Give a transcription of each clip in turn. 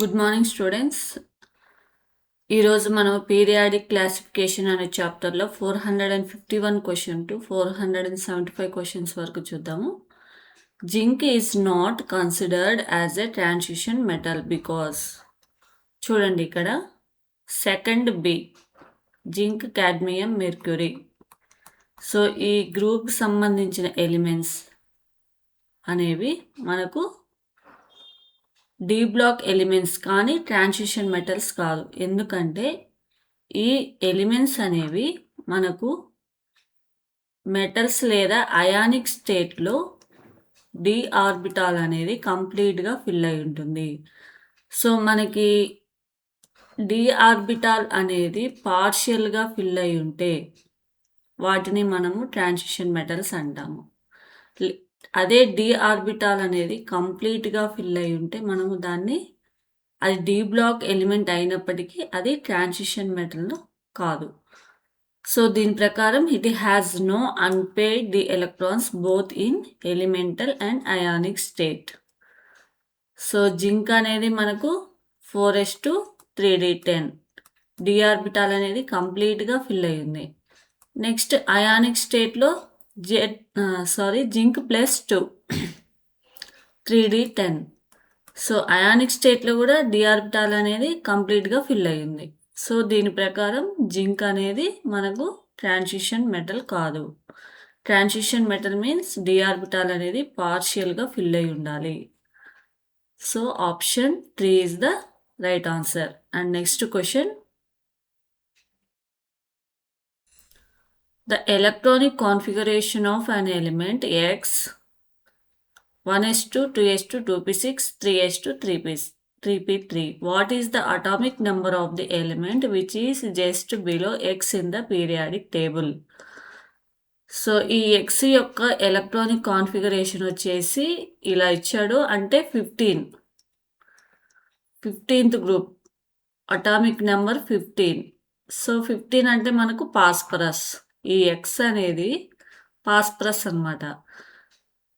Good morning students. ఈరోజు మనం periodic classification అనే చాప్టర్లో 451 క్వశ్చన్ టు 475 క్వశ్చన్స్ వరకు చూద్దాము. Zinc is not considered as a transition metal because, చూడండి ఇక్కడ second B, zinc, cadmium, mercury. So ఈ గ్రూప్ సంబంధించిన ఎలిమెంట్స్ అనేవి మనకు డి బ్లాక్ ఎలిమెంట్స్ కానీ ట్రాన్సిషన్ మెటల్స్ కాదు. ఎందుకంటే ఈ ఎలిమెంట్స్ అనేవి మనకు మెటల్స్ లేదా అయానిక్ స్టేట్లో డి ఆర్బిటాల్ అనేది కంప్లీట్గా ఫిల్ అయి ఉంటుంది. సో మనకి డి ఆర్బిటాల్ అనేది పార్షియల్గా ఫిల్ అయి ఉంటే వాటిని మనము ట్రాన్సిషన్ మెటల్స్ అంటాము. అదే డి ఆర్బిటాల్ అనేది కంప్లీట్గా ఫిల్ అయి ఉంటే మనము దాన్ని, అది డి బ్లాక్ ఎలిమెంట్ అయినప్పటికీ అది ట్రాన్సిషన్ మెటల్ కాదు. సో దీని ప్రకారం it has no unpaired D electrons both in elemental and ionic state. So zinc అనేది మనకు 4s2 3d10, డి ఆర్బిటాల్ అనేది కంప్లీట్గా ఫిల్ అయ్యింది. నెక్స్ట్ అయానిక్ స్టేట్లో జింక్ +2 3d10. సో అయానిక్ స్టేట్లో కూడా డి ఆర్బిటాల్ అనేది కంప్లీట్గా ఫిల్ అయ్యింది. సో దీని ప్రకారం జింక్ అనేది మనకు ట్రాన్సిషన్ మెటల్ కాదు. Transition metal means D orbital అనేది పార్షియల్గా ఫిల్ అయి ఉండాలి. So option 3 is the right answer. And next question. The electronic configuration of an element X 1s2 2s2 2p6 3s2 3p3. What is the atomic number of the element which is just below X in the periodic table? So ఈ X యొక్క electronic configuration వచ్చేసి ఇలా ఇచ్చాడు, అంటే 15th group, atomic number 15. So 15 అంటే మనకు phosphorus. ఈ X అనేది పాస్పరస్ అన్నమాట.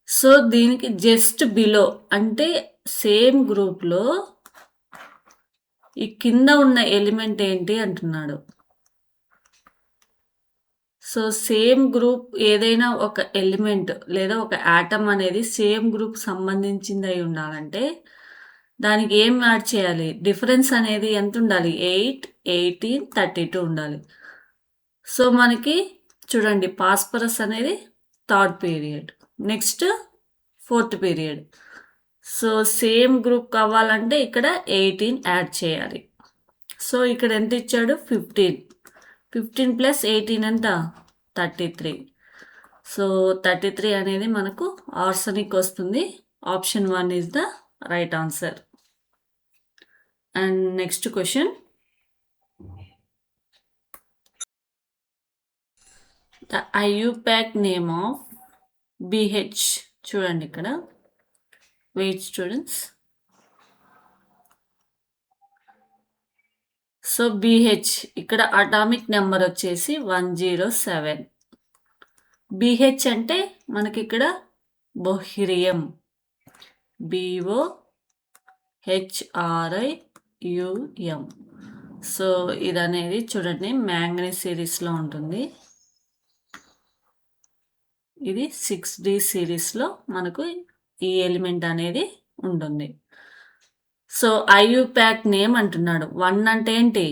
సో దీనికి జస్ట్ బిలో అంటే సేమ్ గ్రూప్లో ఈ కింద ఉన్న ఎలిమెంట్ ఏంటి అంటున్నాడు. సో సేమ్ గ్రూప్ ఏదైనా ఒక ఎలిమెంట్ లేదా ఒక యాటమ్ అనేది సేమ్ గ్రూప్ సంబంధించింది అయి ఉండాలంటే దానికి ఏం యాడ్ చేయాలి? డిఫరెన్స్ అనేది ఎంత ఉండాలి? 8, 18, 32 ఉండాలి. సో మనకి చూడండి, పాస్పరస్ అనేది 3rd period, next 4th period. So same group కావాలంటే ఇక్కడ 18 యాడ్ చేయాలి. సో ఇక్కడ ఎంత ఇచ్చాడు? 15. 15 + 18 ఎంత? 33. సో 33 అనేది మనకు ఆర్సనిక్ వస్తుంది. Option 1 is the right answer. And next question. The IUPAC name of BH, చూడండి ఇక్కడ, వెయిట్ స్టూడెంట్స్. సో BH ఇక్కడ అటామిక్ నెంబర్ వచ్చేసి 107. BH అంటే మనకి ఇక్కడ బొహ్రియం, BOHRIUM. సో ఇది అనేది చూడండి మ్యాంగనీస్ సిరీస్లో ఉంటుంది. ఇది 6D సిరీస్లో మనకు ఈ ఎలిమెంట్ అనేది ఉంటుంది. సో IUPAC నేమ్ అంటున్నాడు. 1 అంటే ఏంటి?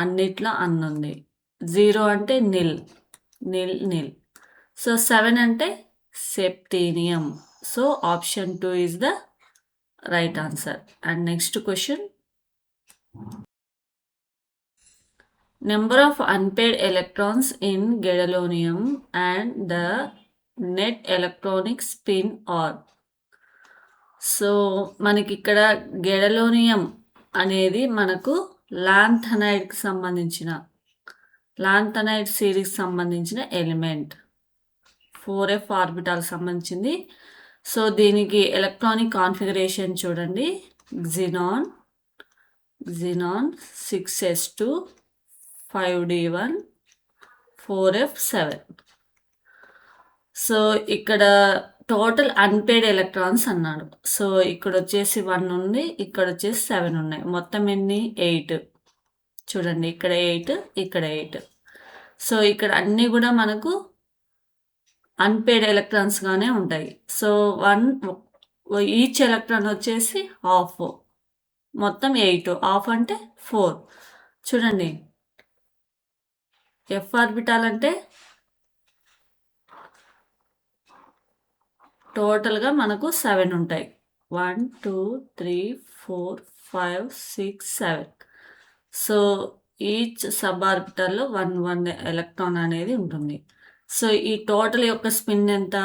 అన్నిట్లో అన్ ఉంది. 0 అంటే నిల్. సో 7 అంటే సెప్టీనియం. So option 2 is the right answer. And next question. Number of unpaired electrons in gadolinium and the net electronic spin are. So మనకి ఇక్కడ గెడలోనియం అనేది మనకు లాంథనైడ్కి సంబంధించిన, లాంథనైడ్ సిరీస్ సంబంధించిన ఎలిమెంట్, 4f ఆర్బిటాల్ సంబంధించింది. సో దీనికి ఎలక్ట్రానిక్ కాన్ఫిగరేషన్ చూడండి, xenon 6s2 5d1 4f7. So ఇక్కడ టోటల్ అన్‌పెయిడ్ ఎలక్ట్రాన్స్ అన్నాడు. సో, ఇక్కడొచ్చేసి 1 ఉంది. ఇక్కడొచ్చేసి 7 ఉన్నాయి. మొత్తం ఎన్ని? 8. చూడండి ఇక్కడ 8, ఇక్కడ 8. సో, ఇక్కడ అన్నీ గూడా మనకు అన్‌పెయిడ్ ఎలక్ట్రాన్స్‌గానే ఉంటాయి. సో, 1 ఈచ్ ఎలక్ట్రాన్ వచ్చేసి హాఫ్. మొత్తం 8. హాఫ్ అంటే 4. చూడండి. ఎఫ్ ఆర్బిటాల్ అంటే టోటల్‌గా మనకు 7 ఉంటాయి. 1, 2, 3, 4, 5, 6, 7. సో, ఈచ్ సబ్ ఆర్బిటాల్‌లో 1 ఎలక్ట్రాన్ అనేది ఉంటుంది. సో, ఈ టోటల్ యొక్క స్పిన్ ఎంత?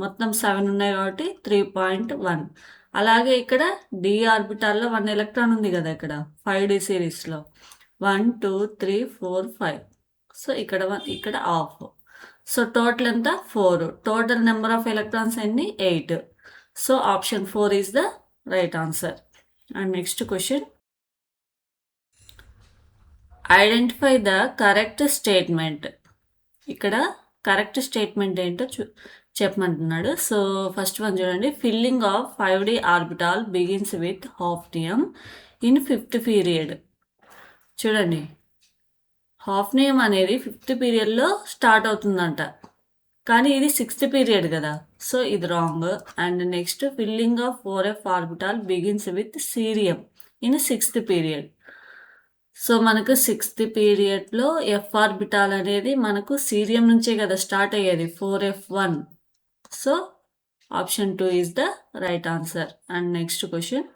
మొత్తం 7 ఉన్నాయి కాబట్టి 3.1. అలాగే ఇక్కడ డి ఆర్బిటాల్‌లో 1 ఎలక్ట్రాన్ ఉంది గదా! ఇక్కడ 5d సిరీస్‌లో. 1, 2, 3, 4, 5. సో, ఇక్కడ హాఫ్. సో, టోటల్ ఎంత? 4. టోటల్ నెంబర్ ఆఫ్ ఎలక్ట్రాన్స్ ఎన్ని? 8. So, option 4 is the right answer. And next question. Identify the correct statement. ఇక్కడ కరెక్ట్ స్టేట్మెంట్ ఏంటో చెప్పమంటున్నాడు. సో, ఫస్ట్ వన్ చూడండి. Filling of 5d orbital begins with hafnium in 5th period. చూడండి. Hafnium అనేది 5th పీరియడ్‌లో start అవుతుందంట. కానీ ఇది 6th period కదా! సో, ఇది wrong. And next filling of 4f orbital begins with cerium in 6th period. So, మనకు 6th పీరియడ్‌లో ఎఫ్ ఆర్బిటాల్ అనేది మనకు సీరియం నుంచే కదా స్టార్ట్ అయ్యేది 4f1. So, option 2 is the right answer. And next question.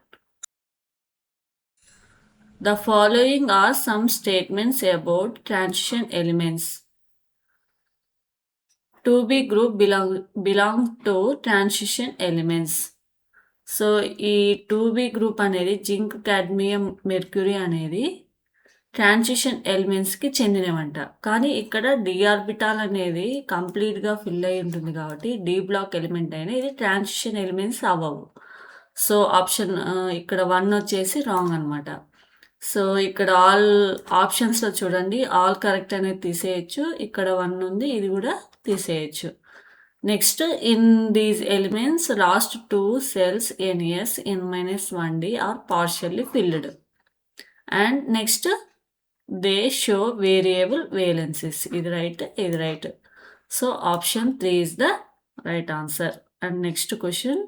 The following are some statements about transition elements. 2b group belong to transition elements. So, ఈ 2b group అనేది zinc, cadmium, mercury అనేది transition ఎలిమెంట్స్‌కి చెందినవంట. కానీ ఇక్కడ D orbital అనేది కంప్లీట్‌గా fill అయి ఉంటుంది కాబట్టి డి బ్లాక్ ఎలిమెంట్ అయినా ఇది ట్రాన్సిషన్ ఎలిమెంట్స్ అవ్వవు. సో, ఆప్షన్ ఇక్కడ 1 వచ్చేసి రాంగ్ అనమాట. సో, ఇక్కడ ఆల్ ఆప్షన్స్‌లో చూడండి ఆల్ కరెక్ట్ అనేది తీసేయొచ్చు. ఇక్కడ 1 ఉంది. ఇది కూడా తీసేయొచ్చు. Next in these elements last 2 cells NS, N-1d are partially filled. And next they show variable valencies. ఇది రైట్, ఇది right. So, option 3 is the right answer. And next question.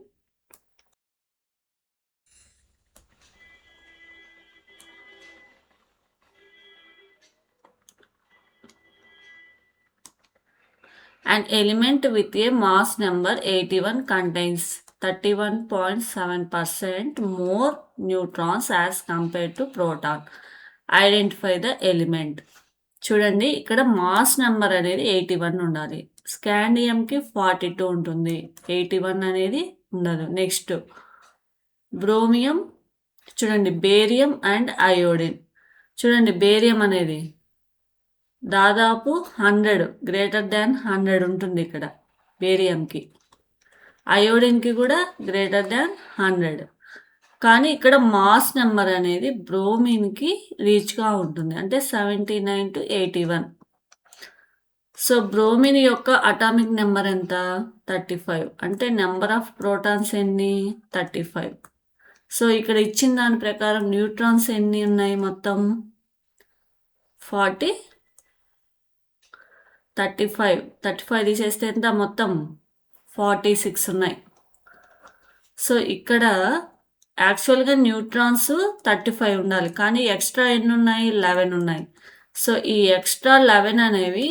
An element with a mass number 81 contains 31.7% more neutrons as compared to proton. Identify the element. చూడండి ఇక్కడ mass number అనేది 81 ఉండాలి. స్కాండియంకి 42 ఉంటుంది. 81 అనేది ఉండదు. Next బ్రోమియం, చూడండి బేరియం అండ్ అయోడిన్. చూడండి barium అనేది దాదాపు 100 గ్రేటర్ దాన్ 100 ఉంటుంది ఇక్కడ బేరియంకి. అయోడిన్కి కూడా గ్రేటర్ దాన్ 100. కానీ ఇక్కడ మాస్ నెంబర్ అనేది బ్రోమిన్కి రీచ్గా ఉంటుంది. అంటే 79 to 81. సో, బ్రోమిన్ యొక్క అటామిక్ నెంబర్ ఎంత? 35. అంటే నెంబర్ ఆఫ్ ప్రోటాన్స్ ఎన్ని? 35. సో, ఇక్కడ ఇచ్చిన దాని ప్రకారం న్యూట్రాన్స్ ఎన్ని ఉన్నాయి మొత్తం? 35 తీసేస్తే ఎంత మొత్తం? 46 ఉన్నాయి. సో, ఇక్కడ యాక్చువల్‌గా న్యూట్రాన్స్ 35 ఉండాలి. కానీ ఎక్స్ట్రా ఎన్ని ఉన్నాయి? 11 ఉన్నాయి. సో, ఈ ఎక్స్ట్రా 11 అనేవి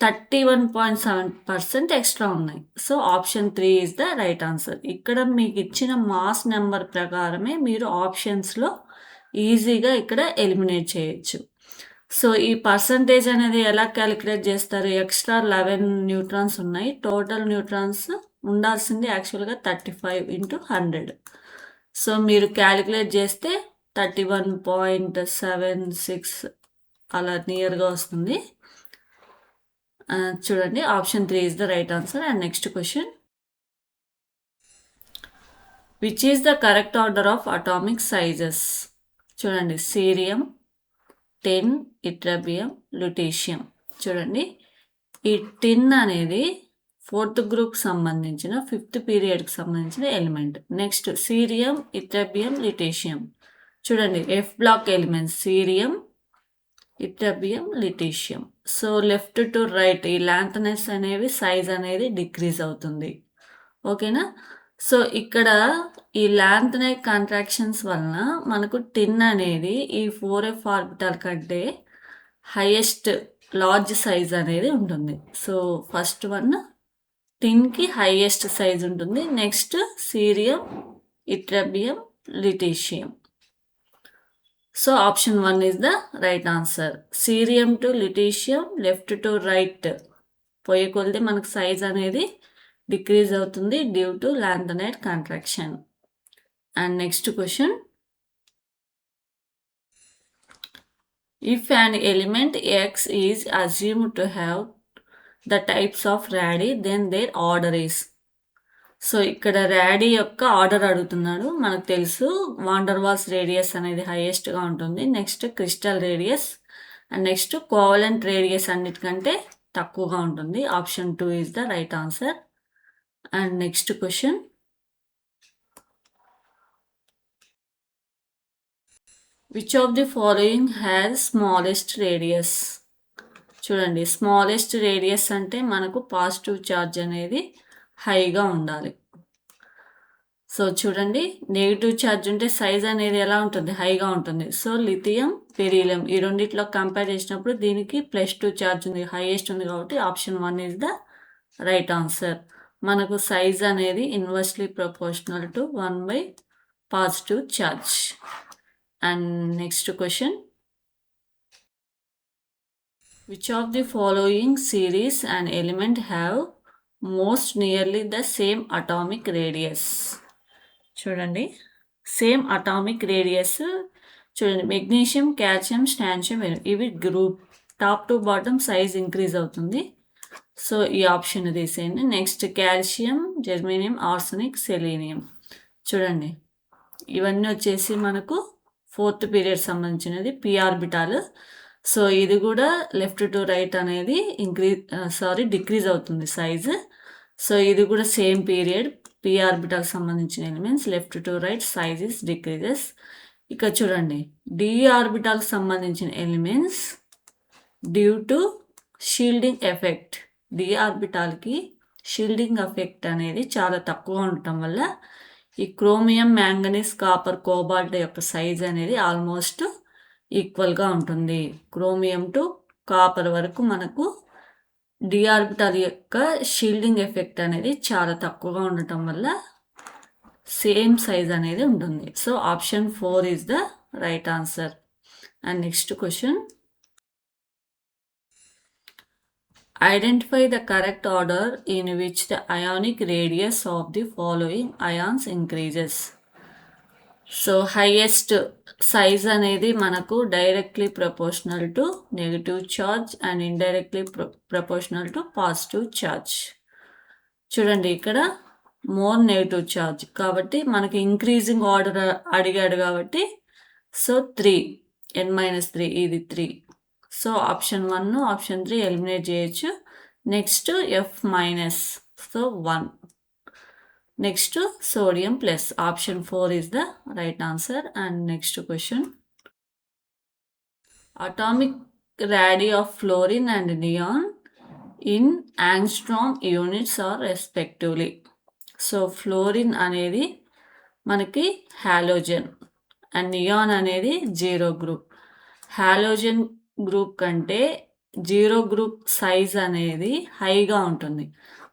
31.7% ఎక్స్ట్రా ఉన్నాయి. So, option 3 is the right answer. ఇక్కడ మీకు ఇచ్చిన మాస్ నెంబర్ ప్రకారమే మీరు ఆప్షన్స్‌లో ఈజీగా ఇక్కడ ఎలిమినేట్ చేయొచ్చు. సో, ఈ పర్సంటేజ్ అనేది ఎలా క్యాలిక్యులేట్ చేస్తారు? ఎక్స్ట్రా 11 న్యూట్రాన్స్ ఉన్నాయి. టోటల్ న్యూట్రాన్స్ ఉండాల్సింది యాక్చువల్‌గా 35 into 100. సో, మీరు క్యాలిక్యులేట్ చేస్తే 31.76 అలా నియర్‌గా వస్తుంది. చూడండి option 3 is the right answer. And next question. Which is the correct order of atomic sizes? చూడండి సీరియం, టిన్, ఇట్రబియం, లుటీషియం. చూడండి ఈ టిన్ అనేది 4th గ్రూప్ సంబంధించిన 5th పీరియడ్కి సంబంధించిన element. Next cerium, ytterbium, lutetium. చూడండి F block elements cerium, ytterbium, lutetium. So left to right ఈ lanthanides అనేవి సైజ్ అనేది డిక్రీజ్ అవుతుంది. ఓకేనా. సో ఇక్కడ ఈ లాంథనైడ్ కాంట్రాక్షన్స్ వలన మనకు టిన్ అనేది ఈ 4f ఆర్బిటాల్ కంటే హైయెస్ట్ లార్జ్ సైజ్ అనేది ఉంటుంది. సో ఫస్ట్ వన్ టిన్కి హైయెస్ట్ సైజ్ ఉంటుంది. Next cerium, ytterbium, lutetium. So option 1 is the right answer. Cerium to lutetium left to right పోయే కొలిది మనకు సైజ్ అనేది డిక్రీజ్ అవుతుంది due to lanthanide contraction. And next question, if an element X is assumed to have the types of radii, then their order is. So ఇక్కడ radii యొక్క order అడుగుతున్నాడు. మనకు తెలుసు వాండర్ వాల్స్ రేడియస్ అనేది హైయెస్ట్గా ఉంటుంది. Next crystal radius and next covalent radius అన్నిటికంటే తక్కువగా ఉంటుంది. Option 2 is the right answer. And next question, which of the following has smallest radius. చూడండి స్మాలెస్ట్ రేడియస్ అంటే మనకు పాజిటివ్ ఛార్జ్ అనేది హైగా ఉండాలి. సో చూడండి నెగిటివ్ ఛార్జ్ ఉంటే సైజ్ అనేది ఎలా ఉంటుంది, హైగా ఉంటుంది. సో లిథియం, బెరీలియం ఈ రెండిట్లో కంపేర్ చేసినప్పుడు దీనికి +2 ఛార్జ్ ఉంది, హైయెస్ట్ ఉంది. కాబట్టి option 1 is the right answer. మనకు సైజ్ అనేది inversely proportional to 1 by positive charge. And next question, which of the following series and element have most nearly the same atomic radius. చూడండి same atomic radius. చూడండి magnesium, calcium, strontium ఇవి group top to bottom size increase అవుతుంది. So ఈ option తీసేయండి. Next calcium, germanium, arsenic, selenium. చూడండి ఇవన్నీ వచ్చేసి మనకు 4th పీరియడ్ సంబంధించినది పి ఆర్బిటాల్. సో ఇది కూడా లెఫ్ట్ టు రైట్ అనేది డిక్రీజ్ అవుతుంది సైజ్. సో ఇది కూడా సేమ్ పీరియడ్ పి ఆర్బిటాల్ సంబంధించిన elements left to right size is decreases. ఇక చూడండి డి ఆర్బిటాల్ సంబంధించిన elements due to shielding effect, D ఆర్బిటాల్కి షీల్డింగ్ ఎఫెక్ట్ అనేది చాలా తక్కువ ఉండటం వల్ల ఈ క్రోమియం, మ్యాంగనీస్, కాపర్, కోబాల్ట్ యొక్క సైజ్ అనేది ఆల్మోస్ట్ ఈక్వల్గా ఉంటుంది. క్రోమియం టు కాపర్ వరకు మనకు డి ఆర్బిటాల్ యొక్క షీల్డింగ్ ఎఫెక్ట్ అనేది చాలా తక్కువగా ఉండటం వల్ల సేమ్ సైజ్ అనేది ఉంటుంది. So option 4 is the right answer. And next question, identify the correct order in which the ionic radius of the following ions increases. So highest size అనేది మనకు directly proportional to negative charge and indirectly proportional to positive charge. చూడండి ఇక్కడ more negative charge కాబట్టి మనకి increasing order అడిగాడు కాబట్టి so 3 n-3 ఇది 3. So option 1, option 3 eliminate చేయొచ్చు. Next F-, so 1. Next sodium plus. Option 4 is the right answer. And next question, atomic radii of fluorine and neon in angstrom units are respectively. So fluorine అనేది మనకి halogen and neon అనేది 0 group. Halogen group కంటే 0 group size అనేది హైగా ఉంటుంది.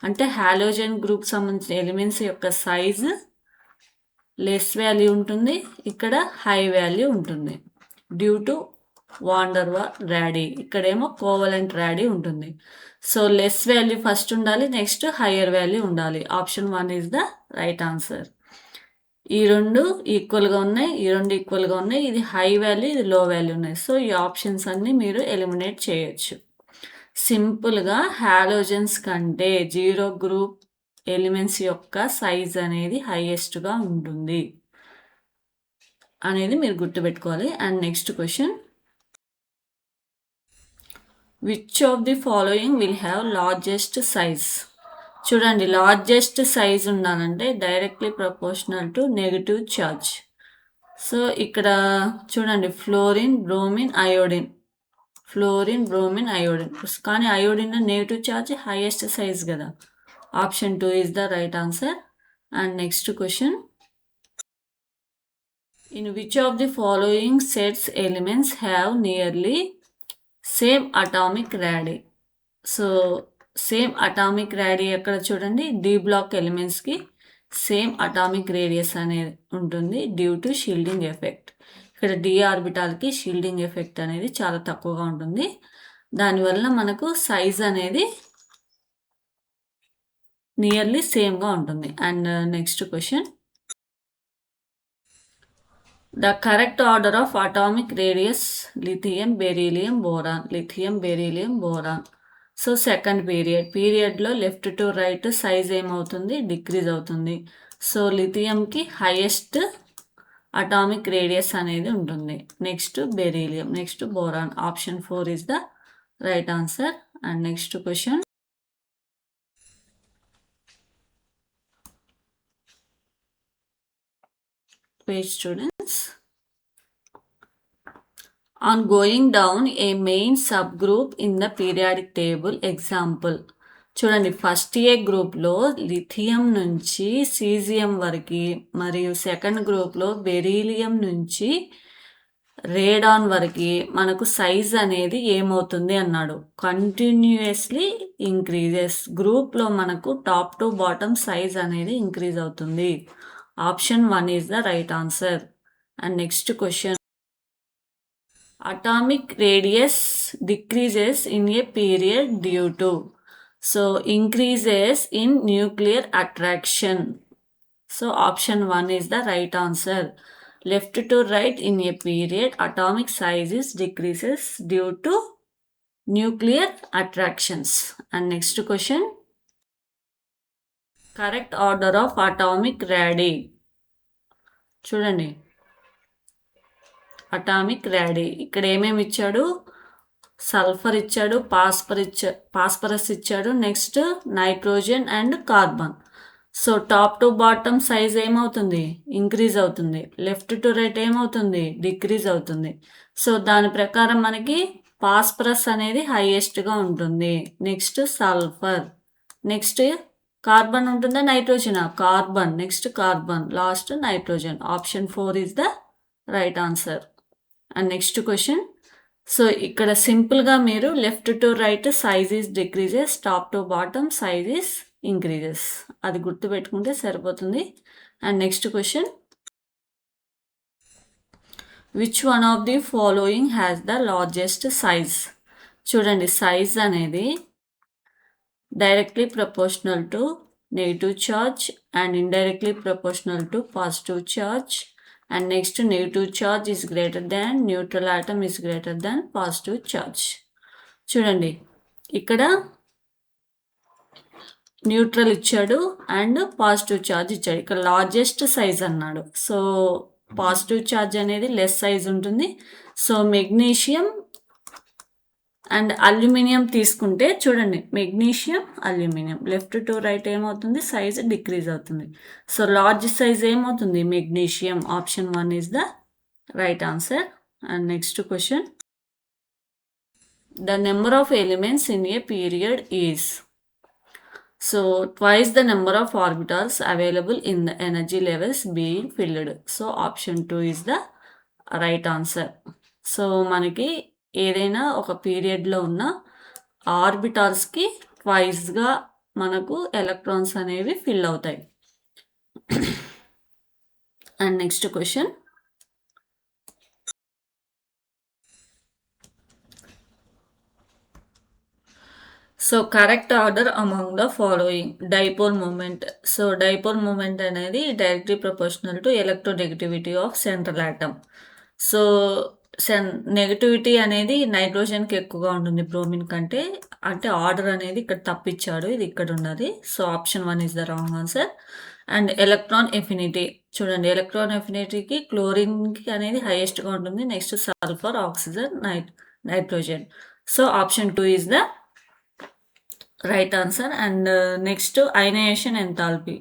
అంటే halogen group సంబంధించిన elements యొక్క సైజు లెస్ వాల్యూ ఉంటుంది, ఇక్కడ హై వాల్యూ ఉంటుంది డ్యూ టు వాండర్ వాల్ రాడీ. ఇక్కడేమో కోవలెంట్ రాడీ ఉంటుంది. సో లెస్ వాల్యూ ఫస్ట్ ఉండాలి, నెక్స్ట్ హయ్యర్ వాల్యూ ఉండాలి. Option 1 is the right answer. ఈ రెండు ఈక్వల్గా ఉన్నాయి, ఈ రెండు ఈక్వల్గా ఉన్నాయి. ఇది హై వాల్యూ, ఇది లో వాల్యూ ఉన్నాయి. సో ఈ ఆప్షన్స్ అన్నీ మీరు ఎలిమినేట్ చేయొచ్చు. సింపుల్గా హాలోజన్స్ కంటే 0 గ్రూప్ ఎలిమెంట్స్ యొక్క సైజ్ అనేది హైయెస్ట్గా ఉంటుంది అనేది మీరు గుర్తుపెట్టుకోవాలి. And next question, which of the following will have largest size. చూడండి, లార్జెస్ట్ సైజ్ ఉండాలంటే directly proportional to negative charge. So ఇక్కడ చూడండి, fluorine, bromine, iodine, fluorine, bromine, iodine. కానీ iodine negative charge highest size కదా. Option 2 is the right answer. And next question, in which of the following sets elements have nearly same atomic radii? So same atomic radius ఎక్కడ చూడండి, D block ఎలిమెంట్స్కి same atomic radius అనేది ఉంటుంది due to shielding effect. ఇక్కడ D ఆర్బిటాల్కి shielding effect అనేది చాలా తక్కువగా ఉంటుంది. దానివల్ల మనకు సైజ్ అనేది నియర్లీ సేమ్గా ఉంటుంది. And next question, the correct order of atomic radius lithium, beryllium, boron. Lithium, beryllium, boron. So second పీరియడ్లో లెఫ్ట్ టు రైట్ సైజ్ ఏమవుతుంది, డిక్రీజ్ అవుతుంది. సో లిథియంకి హైయెస్ట్ అటామిక్ రేడియస్ అనేది ఉంటుంది. Next beryllium, next boron. Option 4 is the right answer. And next question, page students, on going down a main subgroup in the periodic table, example. చూడండి, first ఏ గ్రూప్లో lithium నుంచి caesium వరకు మరియు second గ్రూప్లో beryllium నుంచి radon వరకు మనకు size అనేది ఏమవుతుంది అన్నాడు. Continuously increases. గ్రూప్లో మనకు టాప్ టు బాటమ్ సైజ్ అనేది ఇంక్రీజ్ అవుతుంది. Option 1 is the right answer. And next question, atomic radius decreases in a period due to, so increases in nuclear attraction. So option 1 is the right answer. Left to right in a period, atomic sizes decreases due to nuclear attractions. And next question, correct order of atomic radii. చూడండి, atomic radius ఇక్కడ ఏమేమి ఇచ్చాడు, sulphur ఇచ్చాడు, phosphorus ఇచ్చాడు, next nitrogen and carbon. So top to bottom size ఏమవుతుంది, increase అవుతుంది. Left to right ఏమవుతుంది, decrease అవుతుంది. సో దాని ప్రకారం మనకి పాస్పరస్ అనేది హైయెస్ట్గా ఉంటుంది. నెక్స్ట్ సల్ఫర్, నెక్స్ట్ కార్బన్ ఉంటుందా, నైట్రోజనా, carbon, next carbon, last nitrogen. Option 4 is the right answer. And next question, so ఇక్కడ సింపుల్గా మీరు left to right size is decreases, top to bottom size is increases, అది గుర్తుపెట్టుకుంటే సరిపోతుంది. And next question, which one of the following has the largest size. చూడండి, size అనేది directly proportional to negative charge and indirectly proportional to positive charge. And next, negative charge is greater than, neutral atom is greater than positive charge. చూడండి, ఇక్కడ neutral ఇచ్చాడు and positive charge ఇచ్చాడు. ఇక్కడ largest size అన్నాడు. So positive charge అనేది less size ఉంటుంది. So magnesium and aluminium తీసుకుంటే చూడండి, magnesium, aluminium, left to right ఏమవుతుంది, సైజ్ డిక్రీజ్ అవుతుంది. సో లార్జ్ సైజ్ ఏమవుతుంది, magnesium. Option 1 is the right answer. And next question, the number of elements in a period is. So twice the number of orbitals available in the energy levels being filled. So option 2 is the right answer. So మనకి ఏదైనా ఒక పీరియడ్లో ఉన్న ఆర్బిటాల్స్కి ట్వైస్గా మనకు electrons అనేవి fill అవుతాయి. And next question, so correct order among the following. Dipole moment. So dipole moment అనేది directly proportional to electronegativity of central atom. So negativity అనేది నైట్రోజన్కి ఎక్కువగా ఉంటుంది బ్రోమిన్ కంటే. అంటే ఆర్డర్ అనేది ఇక్కడ తప్పిచ్చాడు, ఇది ఇక్కడ ఉన్నది. So option 1 is the wrong answer. And electron affinity. చూడండి, ఎలక్ట్రాన్ ఎఫినిటీకి క్లోరిన్కి అనేది హైయెస్ట్గా ఉంటుంది. Next sulphur, oxygen, nitrogen. So option 2 is the right answer. And next ionisation enthalpy.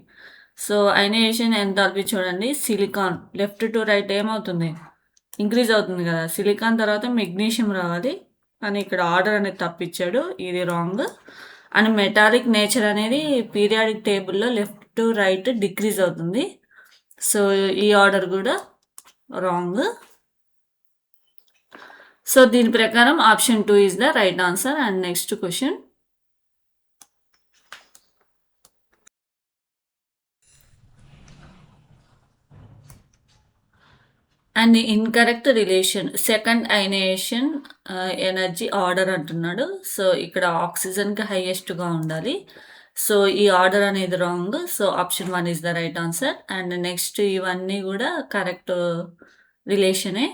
So ionisation enthalpy చూడండి, సిలికాన్ లెఫ్ట్ టు రైట్ ఏమవుతుంది, increase అవుతుంది కదా. Silicon తర్వాత magnesium రావాలి, కానీ ఇక్కడ ఆర్డర్ అనేది తప్పిచ్చాడు, ఇది రాంగ్. అండ్ మెటాలిక్ నేచర్ అనేది పీరియాడిక్ టేబుల్లో లెఫ్ట్ టు రైట్ డిక్రీజ్ అవుతుంది, సో ఈ ఆర్డర్ కూడా రాంగ్. సో దీని ప్రకారం option 2 is the right answer. And next question, and incorrect relation second ionization energy order అంటున్నాడు. సో ఇక్కడ ఆక్సిజన్కి హైయెస్ట్గా ఉండాలి, సో ఈ ఆర్డర్ అనేది wrong. So option 1 is the right answer. And next ఇవన్నీ కూడా కరెక్ట్ రిలేషనే.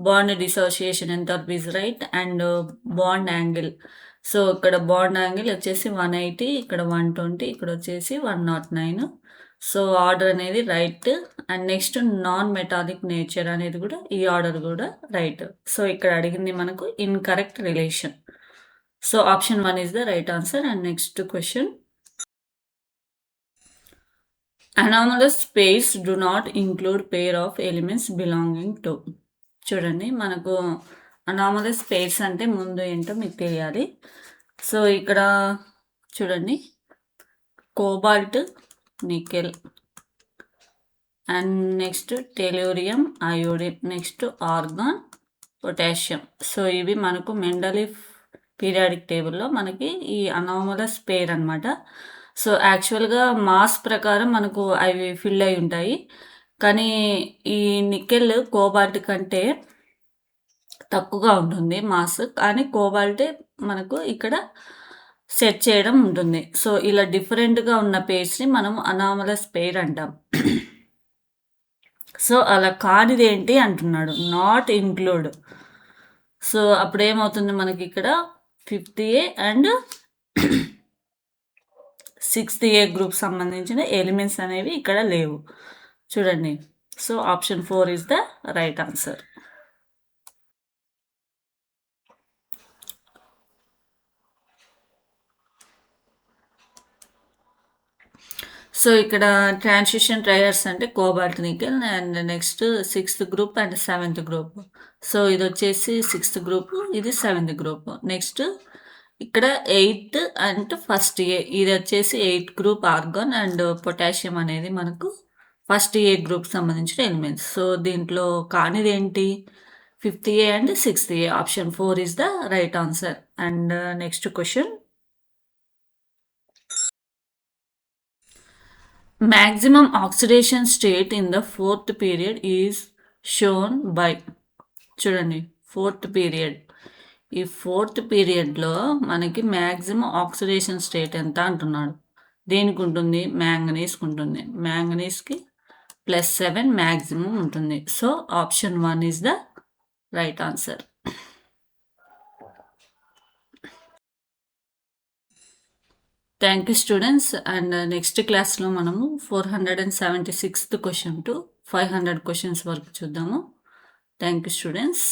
Bond dissociation enthalpy is right. And bond angle, so ఇక్కడ బాండ్ యాంగిల్ వచ్చేసి 180, ఇక్కడ 120, ఇక్కడ వచ్చేసి 109. సో ఆర్డర్ అనేది right. And next non metallic nature అనేది కూడా ఈ ఆర్డర్ కూడా రైట్. సో ఇక్కడ అడిగింది మనకు incorrect relation. So option 1 is the right answer. And next question, anomalous pairs do not include pair of elements belonging to. చూడండి, మనకు అనామలస్ పేర్స్ అంటే ముందు ఏంటో మీకు తెలియాలి. సో ఇక్కడ చూడండి, cobalt, nickel, and next tellurium, iodine, next organ, potassium. So ఇవి మనకు మెండలీఫ్ పీరియాడిక్ టేబుల్లో మనకి ఈ అనామలస్ పేర్ అనమాట. సో యాక్చువల్గా మాస్ ప్రకారం మనకు అవి ఫిల్ అయి ఉంటాయి, కానీ ఈ నికెల్ కోబాల్ట్ కంటే తక్కువగా ఉంటుంది మాస్, కానీ కోబాల్టే మనకు ఇక్కడ సెట్ చేయడం ఉంటుంది. సో ఇలా డిఫరెంట్గా ఉన్న పేర్స్ని మనం అనామలస్ పేర్ అంటాం. సో అలా కానిది ఏంటి అంటున్నాడు, నాట్ ఇంక్లూడ్. సో అప్పుడు ఏమవుతుంది మనకి ఇక్కడ 50A అండ్ 60A గ్రూప్ సంబంధించిన ఎలిమెంట్స్ అనేవి ఇక్కడ లేవు చూడండి. So option 4 is the right answer. So ఇక్కడ ట్రాన్సిషన్ ట్రయర్స్ అంటే cobalt, nickel, and next 6th group and 7th group. So ఇది వచ్చేసి 6th గ్రూప్, ఇది 7th గ్రూప్. నెక్స్ట్ ఇక్కడ 8th అండ్ 1st A, ఇది వచ్చేసి 8th group organ, and potassium అనేది మనకు 1st A గ్రూప్ సంబంధించిన ఎలిమెంట్స్. సో దీంట్లో కానిది ఏంటి, 50A and 60A. Option 4 is the right answer. And next question, maximum oxidation state in the 4th period is shown by. చూడండి, 4th period, ఈ 4th పీరియడ్లో మనకి మ్యాక్సిమం ఆక్సిడేషన్ స్టేట్ ఎంత అంటున్నాడు. దేనికి ఉంటుంది, మ్యాంగనీస్కి ఉంటుంది. మ్యాంగనీస్కి +7 మ్యాక్సిమం ఉంటుంది. So option 1 is the right answer. Thank you students. And next క్లాస్లో మనము 476th క్వశ్చన్ టు 500 క్వశ్చన్స్ వరకు చూద్దాము. Thank you students.